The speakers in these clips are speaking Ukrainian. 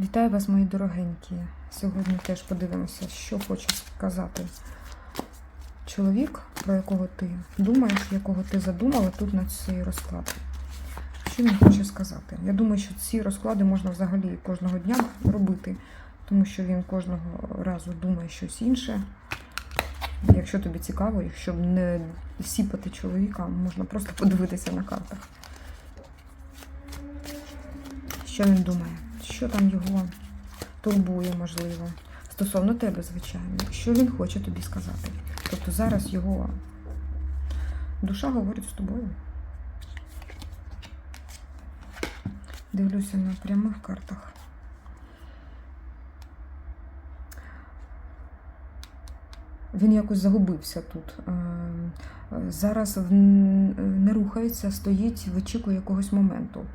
Вітаю вас, мої дорогенькі. Сьогодні теж подивимося, що хоче сказати чоловік, про якого ти думаєш, якого ти задумала тут на цей розклад. Що він хоче сказати? Я думаю, що ці розклади можна взагалі кожного дня робити, тому що він кожного разу думає щось інше. Якщо тобі цікаво, якщо не сіпати чоловіка, можна просто подивитися на картах. Що він думає? Що там його турбує, можливо, стосовно тебе, звичайно. Що він хоче тобі сказати? Тобто зараз його душа говорить з тобою. Дивлюся на прямих картах. Він якось загубився тут. Зараз не рухається, стоїть, вичікує якогось моменту.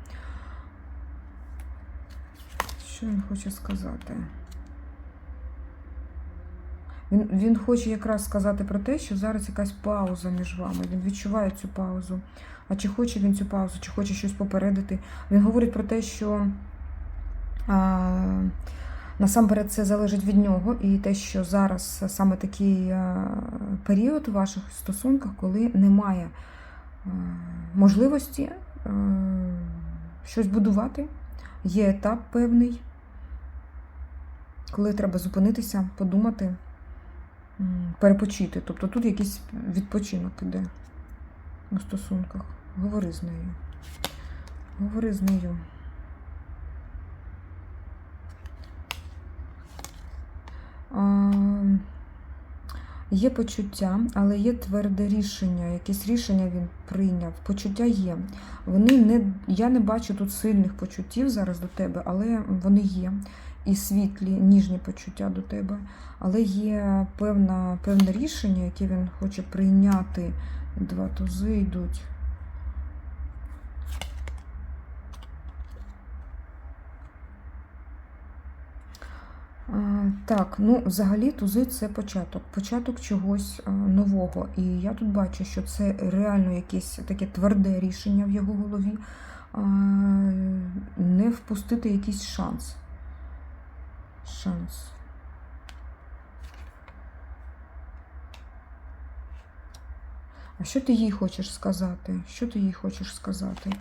Що він хоче сказати? Він хоче якраз сказати про те, що зараз якась пауза між вами. Він відчуває цю паузу. А чи хоче він цю паузу, чи хоче щось попередити? Він говорить про те, що насамперед це залежить від нього. І те, що зараз саме такий період у ваших стосунках, коли немає можливості щось будувати. Є етап певний, коли треба зупинитися, подумати, перепочити. Тобто тут якийсь відпочинок іде у стосунках. Говори з нею. Говори з нею. Є почуття, але є тверде рішення. Якесь рішення він прийняв. Почуття є. Я не бачу тут сильних почуттів зараз до тебе, але вони є. І світлі, ніжні почуття до тебе. Але є певне рішення, яке він хоче прийняти. Два тузи йдуть. Так, ну, взагалі тузи – це початок. Початок чогось нового. І я тут бачу, що це реально якесь таке тверде рішення в його голові. Не впустити якийсь шанс. А що ти їй хочеш сказати? Що ти їй хочеш сказати?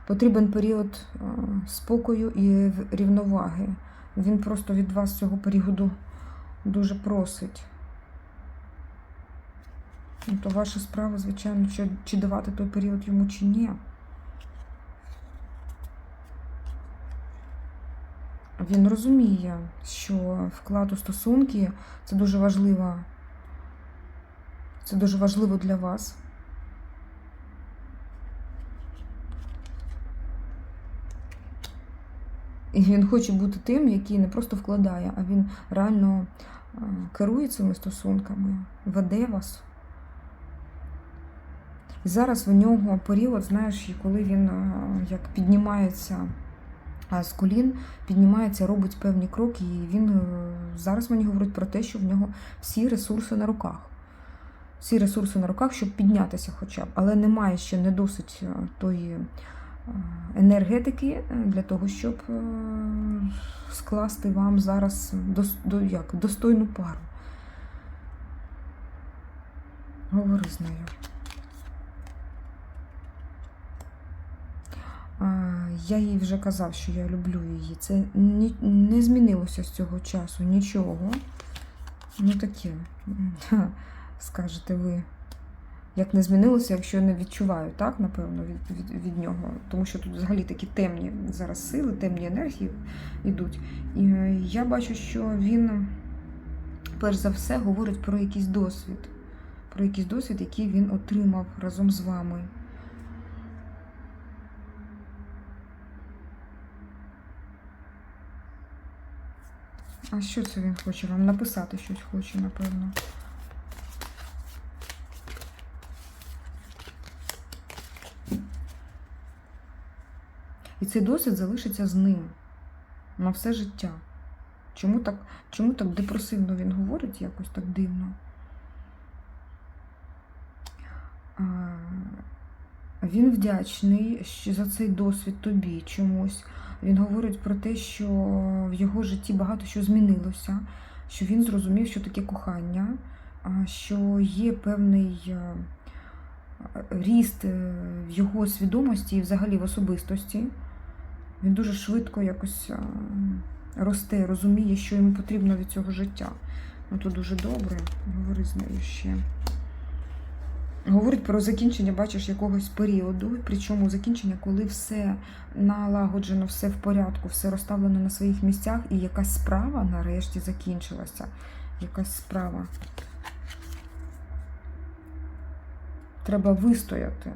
Потрібен період спокою і рівноваги. Він просто від вас цього періоду дуже просить. То ваша справа, звичайно, чи давати той період йому, чи ні. Він розуміє, що вклад у стосунки – це дуже важливо. Це дуже важливо для вас. І він хоче бути тим, який не просто вкладає, а він реально керує цими стосунками, веде вас. І зараз в нього період, знаєш, коли він як піднімається з колін, піднімається, робить певні кроки, і він зараз мені говорить про те, що в нього всі ресурси на руках. Всі ресурси на руках, щоб піднятися хоча б. Але немає ще не досить тої енергетики для того, щоб скласти вам зараз достойну пару. Говори з нею. Я їй вже казав, що я люблю її. Це не змінилося з цього часу нічого. Ну таке, скажете ви. Як не змінилося, якщо не відчуваю, так, напевно, від нього. Тому що тут взагалі такі темні зараз сили, темні енергії йдуть. І я бачу, що він, перш за все, говорить про якийсь досвід. Про якийсь досвід, який він отримав разом з вами. А що це він хоче вам написати? Щось хоче, напевно. І цей досвід залишиться з ним на все життя. Чому так депресивно він говорить, якось так дивно? Він вдячний за цей досвід тобі чомусь. Він говорить про те, що в його житті багато що змінилося, що він зрозумів, що таке кохання, що є певний ріст в його свідомості і взагалі в особистості. Він дуже швидко якось росте, розуміє, що йому потрібно від цього життя. Ну, то дуже добре. Говори з нею ще. Говорить про закінчення, бачиш, якогось періоду, причому закінчення, коли все налагоджено, все в порядку, все розставлено на своїх місцях, і якась справа нарешті закінчилася. Якась справа. Треба вистояти.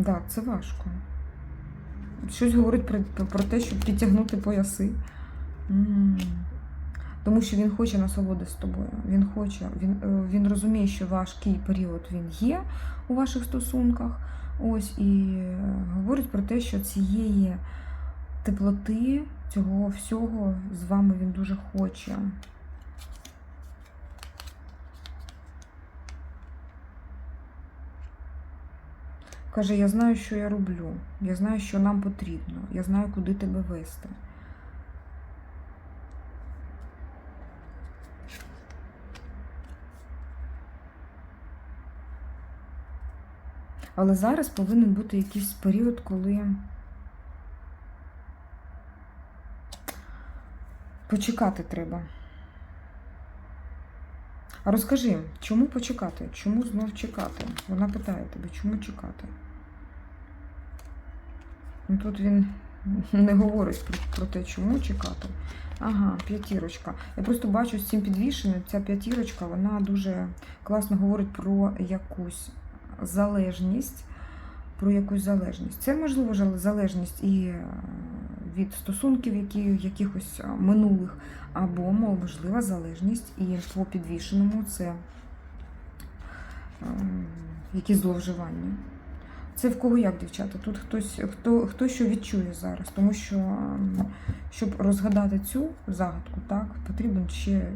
Так, це важко. Щось говорить про те, щоб підтягнути пояси. Тому що він хоче насолоди з тобою. Він розуміє, що важкий період він є у ваших стосунках. Ось, і говорить про те, що цієї теплоти, цього всього з вами він дуже хоче. Каже, я знаю, що я роблю. Я знаю, що нам потрібно. Я знаю, куди тебе вести. Але зараз повинен бути якийсь період, коли почекати треба. А розкажи, чому почекати? Чому знов чекати? Вона питає тебе, чому чекати? Ну, тут він не говорить про те, чому чекати. Ага, п'ятірочка. Я просто бачу з цим підвішеним, ця п'ятірочка, вона дуже класно говорить про якусь залежність. Про якусь залежність. Це, можливо, залежність і від стосунків якихось минулих, або, можливо, залежність і по підвішеному це якісь зловживання. Це в кого як, дівчата? Тут хто що відчує зараз. Тому що, щоб розгадати цю загадку, так, потрібен ще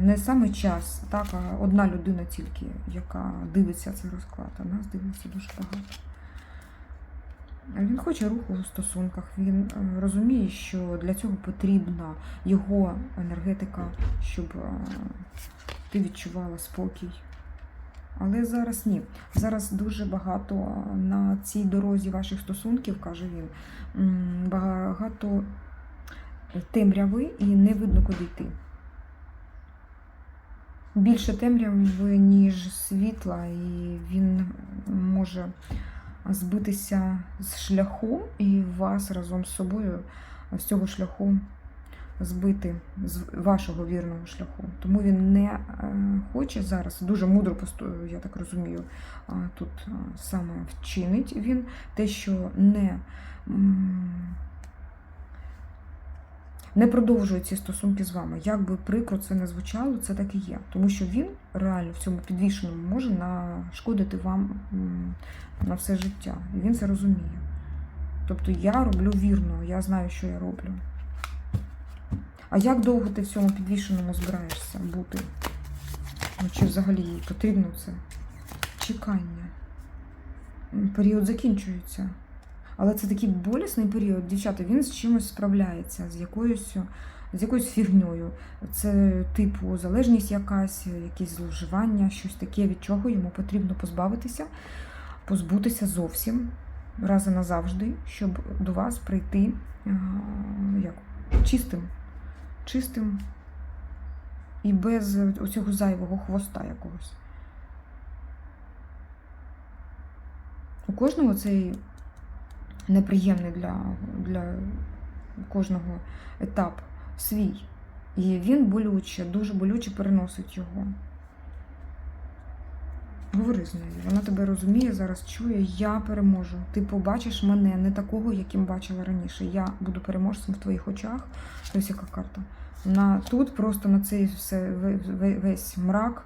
не саме час, так, а одна людина тільки, яка дивиться цей розклад. А нас дивиться дуже багато. Він хоче руху у стосунках, він розуміє, що для цього потрібна його енергетика, щоб ти відчувала спокій. Але зараз ні. Зараз дуже багато на цій дорозі ваших стосунків, каже він, багато темряви і не видно, куди йти. Більше темряви, ніж світла, і він може збитися з шляху і вас разом з собою з цього шляху збити, з вашого вірного шляху. Тому він не хоче зараз, дуже мудро, я так розумію, тут саме вчинить він те, що не продовжує ці стосунки з вами. Як би прикро це не звучало, це так і є. Тому що він реально в цьому підвішеному може нашкодити вам на все життя. І він це розуміє. Тобто я роблю вірно, я знаю, що я роблю. А як довго ти в цьому підвішеному збираєшся бути? Ну, чи взагалі їй потрібно це? Чекання. Період закінчується. Але це такий болісний період, дівчата, він з чимось справляється, з якоюсь фігньою. Це типу залежність якась, якісь зловживання, щось таке, від чого йому потрібно позбутися зовсім, раз і назавжди, щоб до вас прийти чистим і без оцього зайвого хвоста якогось. У кожного цей неприємний для кожного етап свій. І він болюче, дуже болюче переносить його. Говори з нею. Вона тебе розуміє, зараз чує, я переможу. Ти побачиш мене не такого, яким бачила раніше. Я буду переможцем в твоїх очах. Ось яка карта. Тут просто на цей весь мрак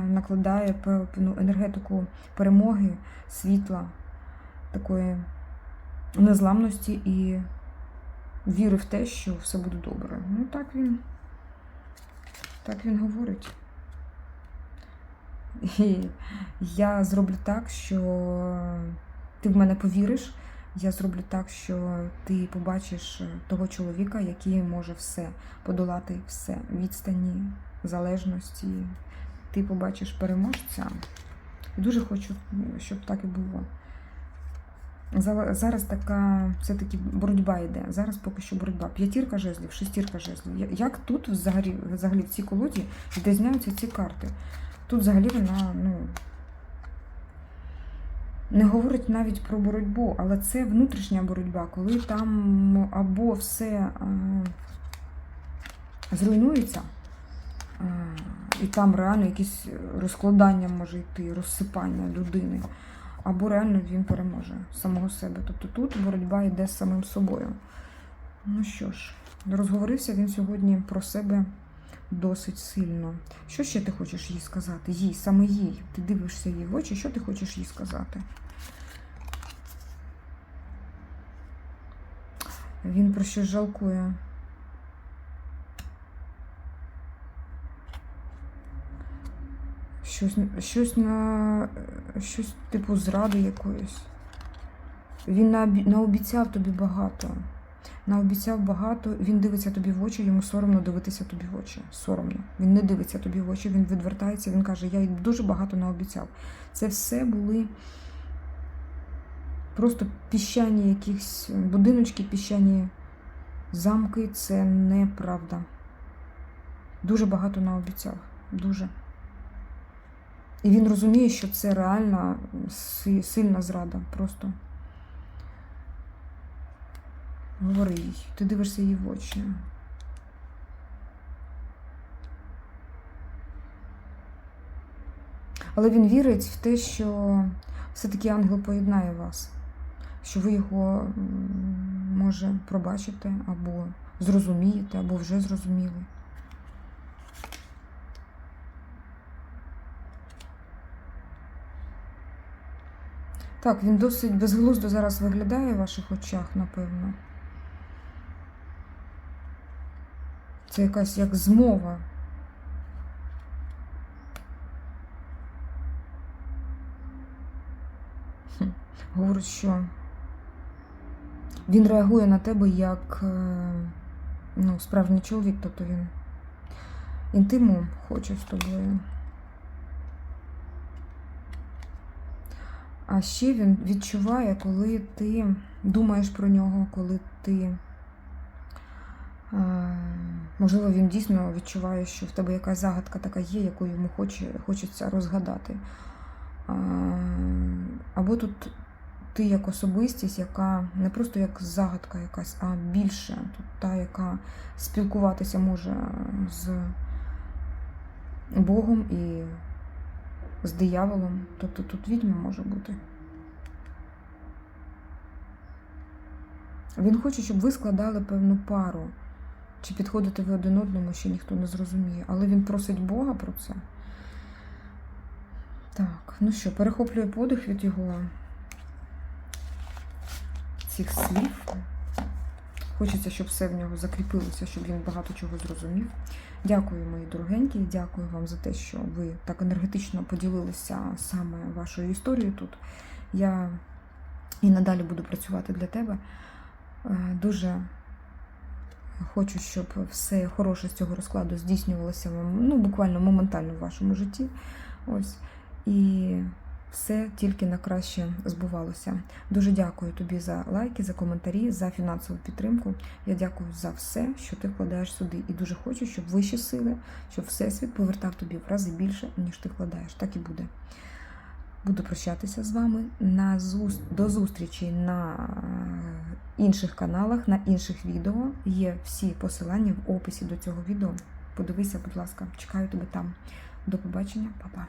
накладає енергетику перемоги, світла, такої незламності і віри в те, що все буде добре. Ну, так він говорить. І я зроблю так, що ти в мене повіриш. Я зроблю так, що ти побачиш того чоловіка, який може все подолати, все, відстані, залежності. Ти побачиш переможця. Дуже хочу, щоб так і було. Зараз така, все-таки боротьба йде. Зараз поки що боротьба. 5 жезлів, 6 жезлів. Як тут взагалі в цій колоді відрізняються ці карти? Тут взагалі вона, не говорить навіть про боротьбу, але це внутрішня боротьба, коли там або все зруйнується, і там реально якісь розкладання може йти, розсипання людини, або реально він переможе самого себе. Тобто тут боротьба йде з самим собою. Ну що ж, розговорився він сьогодні про себе досить сильно. Що ще ти хочеш їй сказати? Їй, саме їй. Ти дивишся їй в очі, що ти хочеш їй сказати? Він про щось жалкує. Щось типу зради якоїсь. Він наобіцяв тобі багато. Наобіцяв багато, він дивиться тобі в очі, йому соромно дивитися тобі в очі. Соромно. Він не дивиться тобі в очі, він відвертається, він каже, я дуже багато наобіцяв. Це все були просто піщані якісь будиночки, піщані замки. Це неправда. Дуже багато наобіцяв. Дуже. І він розуміє, що це реальна сильна зрада. Просто. Говори їй, ти дивишся їй в очі. Але він вірить в те, що все-таки ангел поєднає вас. Що ви його, може, пробачите, або зрозумієте, або вже зрозуміли. Так, він досить безглуздо зараз виглядає в ваших очах, напевно. Це якась як змова. Говорить, що він реагує на тебе як справжній чоловік, тобто він інтиму хоче з тобою. А ще він відчуває, коли ти думаєш про нього, коли ти... Можливо, він дійсно відчуває, що в тебе якась загадка така є, яку йому хочеться розгадати. Або тут ти як особистість, яка не просто як загадка якась, а більше. Тут та, яка спілкуватися може з Богом і з дияволом. Тобто тут відьма може бути. Він хоче, щоб ви складали певну пару. Чи підходите ви один одному, ще ніхто не зрозуміє. Але він просить Бога про це. Так, ну що, перехоплює подих від його цих слів. Хочеться, щоб все в нього закріпилося, щоб він багато чого зрозумів. Дякую, мої дорогенькі, дякую вам за те, що ви так енергетично поділилися саме вашою історією тут. Я і надалі буду працювати для тебе. Дуже хочу, щоб все хороше з цього розкладу здійснювалося буквально моментально в вашому житті. Ось. І все тільки на краще збувалося. Дуже дякую тобі за лайки, за коментарі, за фінансову підтримку. Я дякую за все, що ти вкладаєш сюди. І дуже хочу, щоб вищі сили, щоб Всесвіт повертав тобі в рази більше, ніж ти вкладаєш. Так і буде. Буду прощатися з вами. До зустрічі на інших каналах, на інших відео. Є всі посилання в описі до цього відео. Подивися, будь ласка, чекаю тебе там. До побачення, па-па.